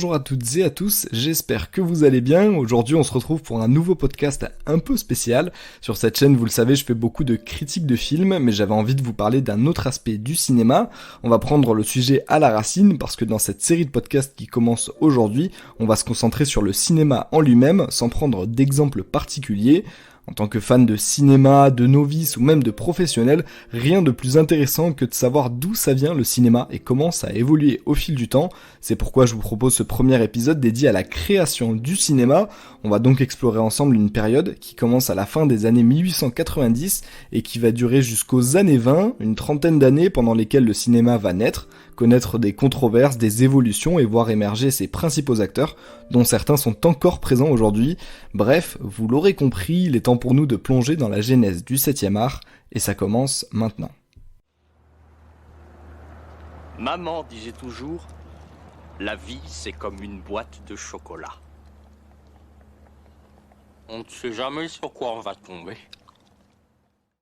bonjour à toutes et à tous, j'espère que vous allez bien. Aujourd'hui on se retrouve pour un nouveau podcast un peu spécial. Sur cette chaîne, vous le savez, je fais beaucoup de critiques de films, mais j'avais envie de vous parler d'un autre aspect du cinéma. On va prendre le sujet à la racine, parce que dans cette série de podcasts qui commence aujourd'hui, on va se concentrer sur le cinéma en lui-même, sans prendre d'exemples particuliers. En tant que fan de cinéma, de novice ou même de professionnel, rien de plus intéressant que de savoir d'où ça vient le cinéma et comment ça a évolué au fil du temps. C'est pourquoi je vous propose ce premier épisode dédié à la création du cinéma. On va donc explorer ensemble une période qui commence à la fin des années 1890 et qui va durer jusqu'aux années 20, une trentaine d'années pendant lesquelles le cinéma va naître, connaître des controverses, des évolutions et voir émerger ses principaux acteurs, dont certains sont encore présents aujourd'hui. Bref, vous l'aurez compris, il est temps pour nous de plonger dans la genèse du 7e art, et ça commence maintenant. Maman disait toujours, la vie c'est comme une boîte de chocolat. On ne sait jamais sur quoi on va tomber.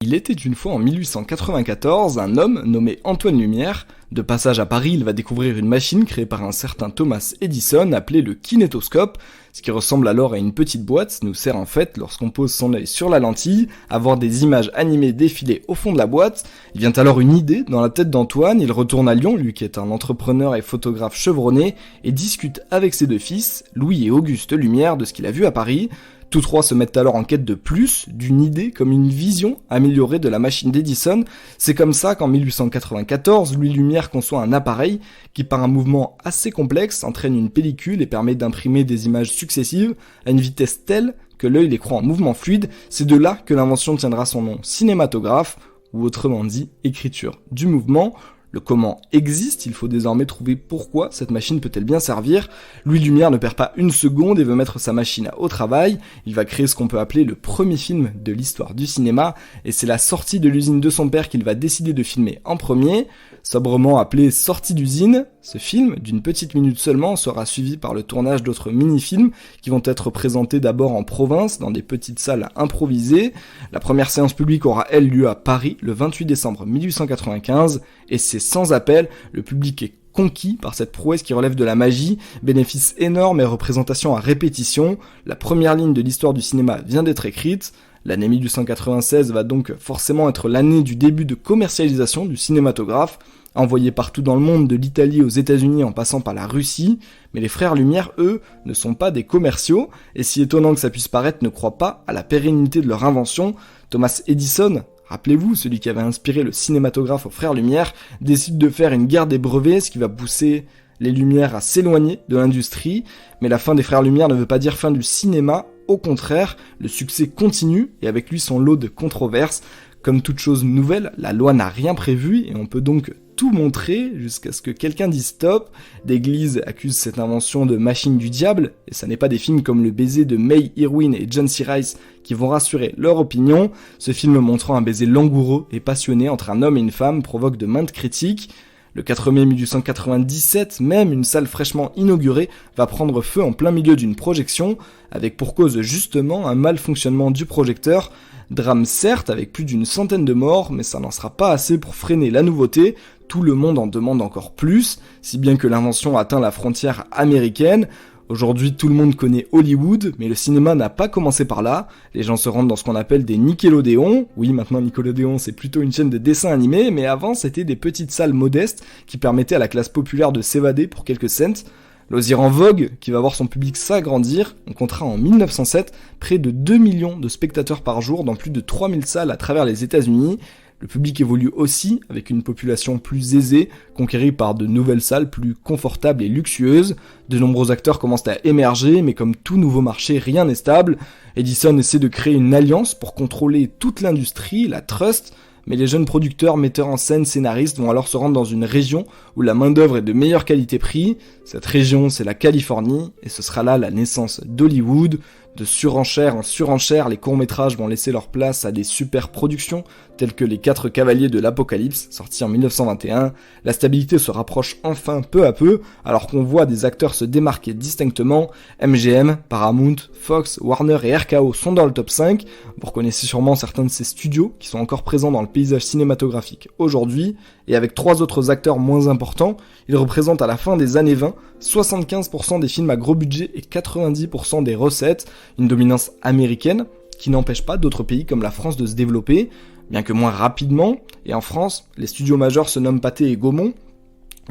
Il était une fois en 1894 un homme nommé Antoine Lumière. De passage à Paris, il va découvrir une machine créée par un certain Thomas Edison appelée le kinétoscope. Ce qui ressemble alors à une petite boîte nous sert en fait, lorsqu'on pose son œil sur la lentille, à voir des images animées défiler au fond de la boîte. Il vient alors une idée dans la tête d'Antoine, il retourne à Lyon, lui qui est un entrepreneur et photographe chevronné, et discute avec ses deux fils, Louis et Auguste Lumière, de ce qu'il a vu à Paris. Tous trois se mettent alors en quête de plus, d'une idée comme une vision améliorée de la machine d'Edison. C'est comme ça qu'en 1894, Louis Lumière conçoit un appareil qui par un mouvement assez complexe entraîne une pellicule et permet d'imprimer des images successives à une vitesse telle que l'œil les croit en mouvement fluide. C'est de là que l'invention tiendra son nom cinématographe, ou autrement dit écriture du mouvement. Le comment existe, il faut désormais trouver pourquoi cette machine peut-elle bien servir. Louis Lumière ne perd pas une seconde et veut mettre sa machine au travail. Il va créer ce qu'on peut appeler le premier film de l'histoire du cinéma, et c'est la sortie de l'usine de son père qu'il va décider de filmer en premier. Sobrement appelé Sortie d'usine, ce film, d'une petite minute seulement, sera suivi par le tournage d'autres mini-films qui vont être présentés d'abord en province, dans des petites salles improvisées. La première séance publique aura elle lieu à Paris le 28 décembre 1895, et c'est sans appel, le public est conquis par cette prouesse qui relève de la magie, bénéfice énorme et représentation à répétition. La première ligne de l'histoire du cinéma vient d'être écrite. L'année 1896 va donc forcément être l'année du début de commercialisation du cinématographe, envoyé partout dans le monde, de l'Italie aux États-Unis en passant par la Russie. Mais les frères Lumière, eux, ne sont pas des commerciaux, et si étonnant que ça puisse paraître, ne croient pas à la pérennité de leur invention. Thomas Edison, rappelez-vous, celui qui avait inspiré le cinématographe aux frères Lumière, décide de faire une guerre des brevets, ce qui va pousser les Lumière à s'éloigner de l'industrie. Mais la fin des frères Lumière ne veut pas dire fin du cinéma, au contraire, le succès continue, et avec lui son lot de controverses. Comme toute chose nouvelle, la loi n'a rien prévu, et on peut donc tout montrer jusqu'à ce que quelqu'un dise stop. L'Église accuse cette invention de machine du diable, et ça n'est pas des films comme Le baiser de May Irwin et John C. Reilly qui vont rassurer leur opinion. Ce film montrant un baiser langoureux et passionné entre un homme et une femme provoque de maintes critiques. Le 4 mai 1897, même une salle fraîchement inaugurée va prendre feu en plein milieu d'une projection, avec pour cause justement un mal fonctionnement du projecteur. Drame certes, avec plus d'une centaine de morts, mais ça n'en sera pas assez pour freiner la nouveauté. Tout le monde en demande encore plus, si bien que l'invention atteint la frontière américaine. Aujourd'hui, tout le monde connaît Hollywood, mais le cinéma n'a pas commencé par là. Les gens se rendent dans ce qu'on appelle des Nickelodeon. Oui, maintenant Nickelodeon, c'est plutôt une chaîne de dessins animés, mais avant, c'était des petites salles modestes qui permettaient à la classe populaire de s'évader pour quelques cents. Loisir en vogue, qui va voir son public s'agrandir, on comptera en 1907 près de 2 millions de spectateurs par jour dans plus de 3000 salles à travers les États-Unis. Le public évolue aussi, avec une population plus aisée, conquérie par de nouvelles salles plus confortables et luxueuses. De nombreux acteurs commencent à émerger, mais comme tout nouveau marché, rien n'est stable. Edison essaie de créer une alliance pour contrôler toute l'industrie, la Trust, mais les jeunes producteurs, metteurs en scène, scénaristes vont alors se rendre dans une région où la main-d'œuvre est de meilleure qualité-prix. Cette région, c'est la Californie, et ce sera là la naissance d'Hollywood. De surenchère en surenchère, les courts-métrages vont laisser leur place à des super-productions, telles que Les 4 Cavaliers de l'Apocalypse, sorti en 1921. La stabilité se rapproche enfin peu à peu, alors qu'on voit des acteurs se démarquer distinctement. MGM, Paramount, Fox, Warner et RKO sont dans le top 5. Vous reconnaissez sûrement certains de ces studios qui sont encore présents dans le paysage cinématographique aujourd'hui, et avec 3 autres acteurs moins importants, ils représentent à la fin des années 20 75% des films à gros budget et 90% des recettes, une dominance américaine qui n'empêche pas d'autres pays comme la France de se développer, bien que moins rapidement, et en France, les studios majeurs se nomment Pathé et Gaumont,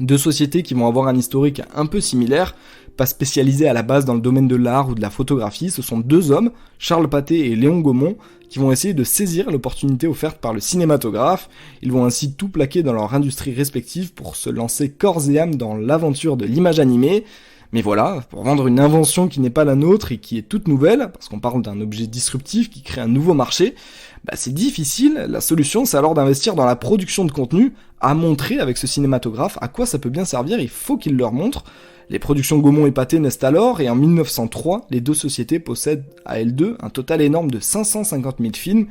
2 sociétés qui vont avoir un historique un peu similaire, pas spécialisés à la base dans le domaine de l'art ou de la photographie, ce sont 2 hommes, Charles Pathé et Léon Gaumont, qui vont essayer de saisir l'opportunité offerte par le cinématographe. Ils vont ainsi tout plaquer dans leur industrie respective pour se lancer corps et âme dans l'aventure de l'image animée. Mais voilà, pour vendre une invention qui n'est pas la nôtre et qui est toute nouvelle, parce qu'on parle d'un objet disruptif qui crée un nouveau marché, c'est difficile. La solution, c'est alors d'investir dans la production de contenu, à montrer avec ce cinématographe à quoi ça peut bien servir, il faut qu'il leur montre. Les productions Gaumont et Pathé naissent alors, et en 1903, les 2 sociétés possèdent à elles deux un total énorme de 550 000 films.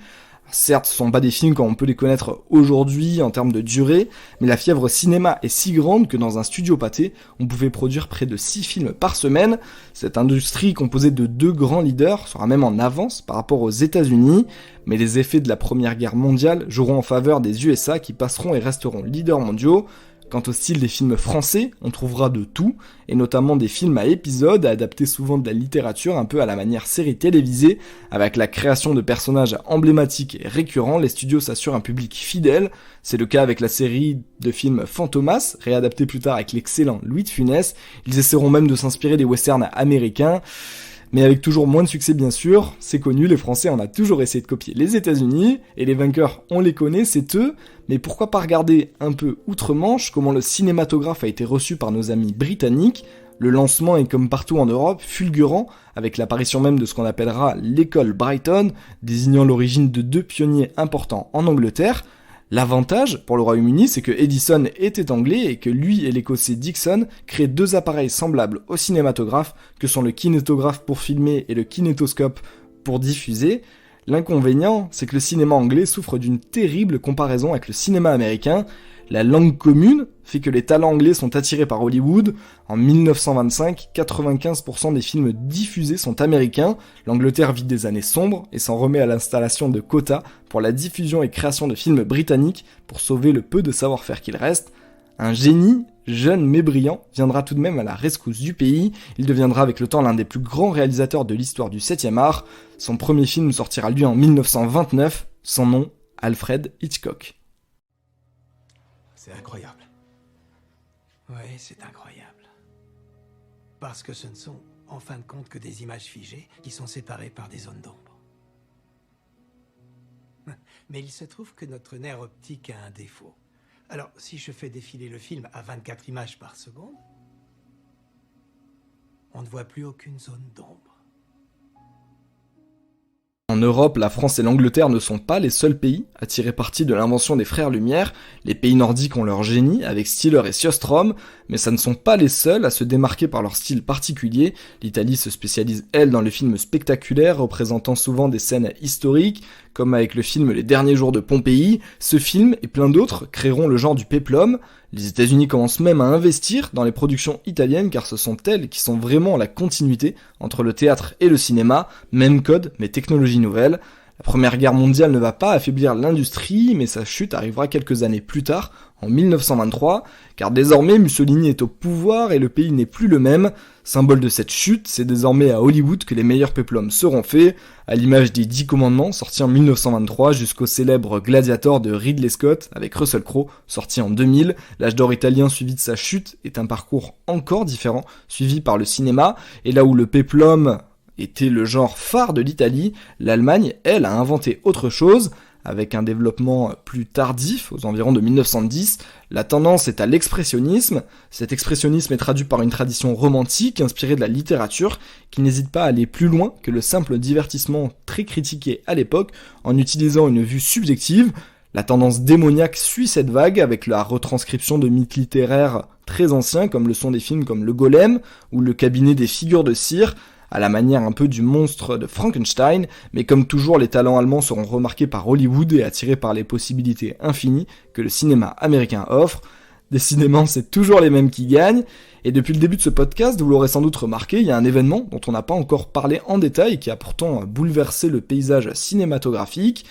Certes, ce sont pas des films comme on peut les connaître aujourd'hui en termes de durée, mais la fièvre cinéma est si grande que dans un studio Pathé, on pouvait produire près de 6 films par semaine. Cette industrie composée de 2 grands leaders sera même en avance par rapport aux États-Unis, mais les effets de la Première Guerre mondiale joueront en faveur des USA qui passeront et resteront leaders mondiaux. Quant au style des films français, on trouvera de tout, et notamment des films à épisodes, adaptés souvent de la littérature, un peu à la manière série télévisée, avec la création de personnages emblématiques et récurrents, les studios s'assurent un public fidèle. C'est le cas avec la série de films Fantomas, réadaptée plus tard avec l'excellent Louis de Funès. Ils essaieront même de s'inspirer des westerns américains, mais avec toujours moins de succès bien sûr. C'est connu, les Français en ont toujours essayé de copier les États-Unis, et les vainqueurs, on les connaît, c'est eux. Mais pourquoi pas regarder un peu outre-Manche comment le cinématographe a été reçu par nos amis britanniques. Le lancement est comme partout en Europe, fulgurant, avec l'apparition même de ce qu'on appellera l'école Brighton, désignant l'origine de 2 pionniers importants en Angleterre. L'avantage pour le Royaume-Uni, c'est que Edison était anglais et que lui et l'écossais Dixon créent 2 appareils semblables au cinématographe, que sont le kinétographe pour filmer et le kinétoscope pour diffuser. L'inconvénient, c'est que le cinéma anglais souffre d'une terrible comparaison avec le cinéma américain. La langue commune fait que les talents anglais sont attirés par Hollywood. En 1925, 95% des films diffusés sont américains. L'Angleterre vit des années sombres et s'en remet à l'installation de quotas pour la diffusion et création de films britanniques pour sauver le peu de savoir-faire qu'il reste. Un génie, jeune mais brillant, viendra tout de même à la rescousse du pays. Il deviendra avec le temps l'un des plus grands réalisateurs de l'histoire du 7e art. Son premier film sortira lui en 1929, son nom, Alfred Hitchcock. C'est incroyable. Oui, c'est incroyable. Parce que ce ne sont, en fin de compte, que des images figées qui sont séparées par des zones d'ombre. Mais il se trouve que notre nerf optique a un défaut. Alors, si je fais défiler le film à 24 images par seconde, on ne voit plus aucune zone d'ombre. En Europe, la France et l'Angleterre ne sont pas les seuls pays à tirer parti de l'invention des frères Lumière. Les pays nordiques ont leur génie, avec Stiller et Sjöström, mais ça ne sont pas les seuls à se démarquer par leur style particulier. L'Italie se spécialise, elle, dans le film spectaculaire, représentant souvent des scènes historiques, comme avec le film Les Derniers Jours de Pompéi. Ce film, et plein d'autres, créeront le genre du péplum. Les États-Unis commencent même à investir dans les productions italiennes, car ce sont elles qui sont vraiment la continuité entre le théâtre et le cinéma, même code, mais technologie nouvelle. La Première Guerre mondiale ne va pas affaiblir l'industrie, mais sa chute arrivera quelques années plus tard, en 1923, car désormais Mussolini est au pouvoir et le pays n'est plus le même. Symbole de cette chute, c'est désormais à Hollywood que les meilleurs péplums seront faits, à l'image des 10 commandements sortis en 1923 jusqu'au célèbre Gladiator de Ridley Scott avec Russell Crowe sorti en 2000. L'âge d'or italien suivi de sa chute est un parcours encore différent, suivi par le cinéma, et là où le péplum était le genre phare de l'Italie, l'Allemagne, elle, a inventé autre chose. Avec un développement plus tardif, aux environs de 1910, la tendance est à l'expressionnisme. Cet expressionnisme est traduit par une tradition romantique inspirée de la littérature, qui n'hésite pas à aller plus loin que le simple divertissement très critiqué à l'époque, en utilisant une vue subjective. La tendance démoniaque suit cette vague avec la retranscription de mythes littéraires très anciens, comme le sont des films comme Le Golem ou Le Cabinet des figures de cire, à la manière un peu du monstre de Frankenstein, mais comme toujours, les talents allemands seront remarqués par Hollywood et attirés par les possibilités infinies que le cinéma américain offre. Décidément, c'est toujours les mêmes qui gagnent, et depuis le début de ce podcast, vous l'aurez sans doute remarqué, il y a un événement dont on n'a pas encore parlé en détail et qui a pourtant bouleversé le paysage cinématographique.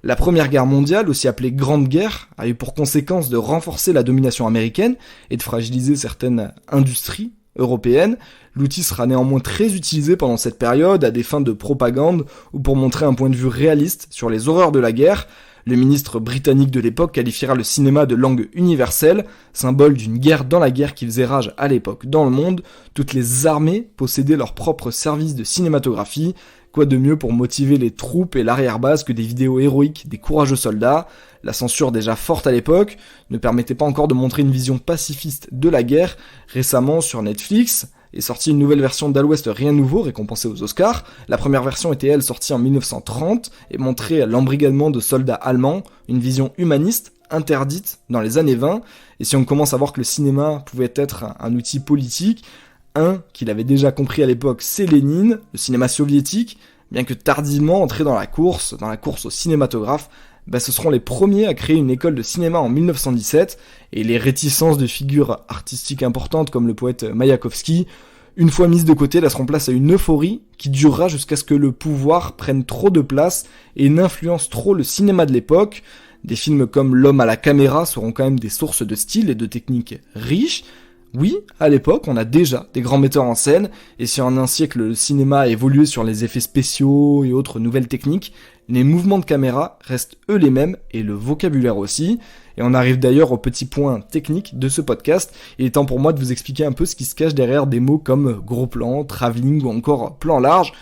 La Première Guerre mondiale, aussi appelée Grande Guerre, a eu pour conséquence de renforcer la domination américaine et de fragiliser certaines industries européennes. L'outil sera néanmoins très utilisé pendant cette période à des fins de propagande ou pour montrer un point de vue réaliste sur les horreurs de la guerre. Le ministre britannique de l'époque qualifiera le cinéma de langue universelle, symbole d'une guerre dans la guerre qui faisait rage à l'époque dans le monde. Toutes les armées possédaient leur propre service de cinématographie. Quoi de mieux pour motiver les troupes et l'arrière-base que des vidéos héroïques des courageux soldats. La censure déjà forte à l'époque ne permettait pas encore de montrer une vision pacifiste de la guerre. Récemment sur Netflix est sortie une nouvelle version d'Al West Rien Nouveau, récompensée aux Oscars. La première version était elle sortie en 1930 et montrait l'embrigadement de soldats allemands, une vision humaniste interdite dans les années 20. Et si on commence à voir que le cinéma pouvait être un outil politique, qu'il avait déjà compris à l'époque, c'est Lénine, le cinéma soviétique, bien que tardivement entré dans la course au cinématographe, ce seront les premiers à créer une école de cinéma en 1917, et les réticences de figures artistiques importantes comme le poète Maïakovski, une fois mises de côté, laisseront place à une euphorie qui durera jusqu'à ce que le pouvoir prenne trop de place et n'influence trop le cinéma de l'époque. Des films comme L'homme à la caméra seront quand même des sources de style et de techniques riches. Oui, à l'époque, on a déjà des grands metteurs en scène, et si en un siècle le cinéma a évolué sur les effets spéciaux et autres nouvelles techniques, les mouvements de caméra restent eux les mêmes, et le vocabulaire aussi. Et on arrive d'ailleurs au petit point technique de ce podcast. Il est temps pour moi de vous expliquer un peu ce qui se cache derrière des mots comme gros plan, travelling ou encore plan large.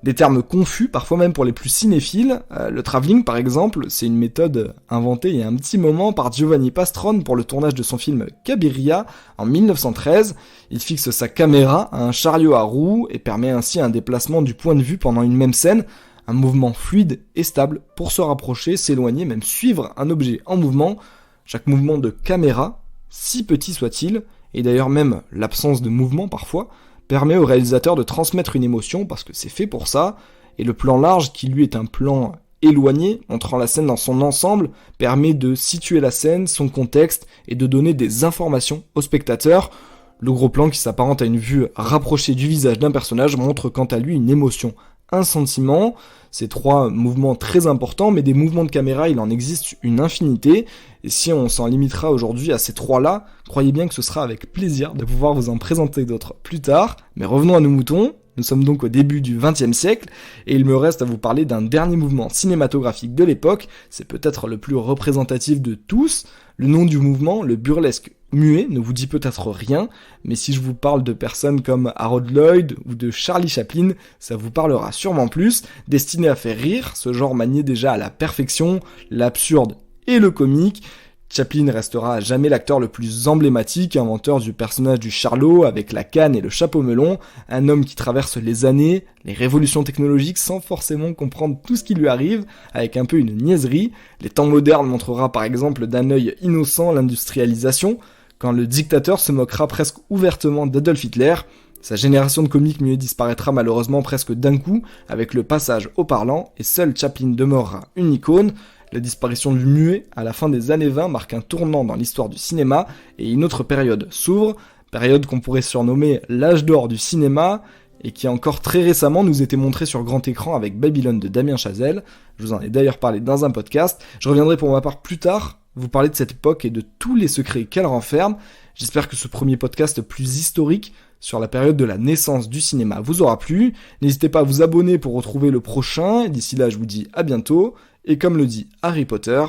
Des termes confus, parfois même pour les plus cinéphiles. Le travelling, par exemple, c'est une méthode inventée il y a un petit moment par Giovanni Pastrone pour le tournage de son film Cabiria en 1913. Il fixe sa caméra à un chariot à roues et permet ainsi un déplacement du point de vue pendant une même scène, un mouvement fluide et stable pour se rapprocher, s'éloigner, même suivre un objet en mouvement. Chaque mouvement de caméra, si petit soit-il, et d'ailleurs même l'absence de mouvement parfois, permet au réalisateur de transmettre une émotion parce que c'est fait pour ça, et le plan large, qui lui est un plan éloigné, montrant la scène dans son ensemble, permet de situer la scène, son contexte, et de donner des informations au spectateur. Le gros plan, qui s'apparente à une vue rapprochée du visage d'un personnage, montre quant à lui une émotion, un sentiment. Ces trois mouvements très importants, mais des mouvements de caméra, il en existe une infinité, et si on s'en limitera aujourd'hui à ces trois-là, croyez bien que ce sera avec plaisir de pouvoir vous en présenter d'autres plus tard. Mais revenons à nos moutons, nous sommes donc au début du XXe siècle, et il me reste à vous parler d'un dernier mouvement cinématographique de l'époque, c'est peut-être le plus représentatif de tous. Le nom du mouvement, le burlesque muet, ne vous dit peut-être rien, mais si je vous parle de personnes comme Harold Lloyd ou de Charlie Chaplin, ça vous parlera sûrement plus. Destiné à faire rire, ce genre maniait déjà à la perfection l'absurde et le comique. Chaplin restera à jamais l'acteur le plus emblématique, inventeur du personnage du Charlot avec la canne et le chapeau melon, un homme qui traverse les années, les révolutions technologiques sans forcément comprendre tout ce qui lui arrive, avec un peu une niaiserie. Les temps modernes montrera par exemple d'un œil innocent l'industrialisation, quand le dictateur se moquera presque ouvertement d'Adolf Hitler. Sa génération de comiques muets disparaîtra malheureusement presque d'un coup avec le passage au parlant, et seul Chaplin demeurera une icône. La disparition du muet à la fin des années 20 marque un tournant dans l'histoire du cinéma, et une autre période s'ouvre, période qu'on pourrait surnommer l'âge d'or du cinéma, et qui encore très récemment nous était montrée sur grand écran avec Babylone de Damien Chazelle. Je vous en ai d'ailleurs parlé dans un podcast. Je reviendrai pour ma part plus tard vous parler de cette époque et de tous les secrets qu'elle renferme. J'espère que ce premier podcast plus historique sur la période de la naissance du cinéma vous aura plu. N'hésitez pas à vous abonner pour retrouver le prochain, et d'ici là je vous dis à bientôt, et comme le dit Harry Potter...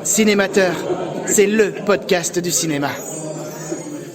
Cinémateur, c'est le podcast du cinéma.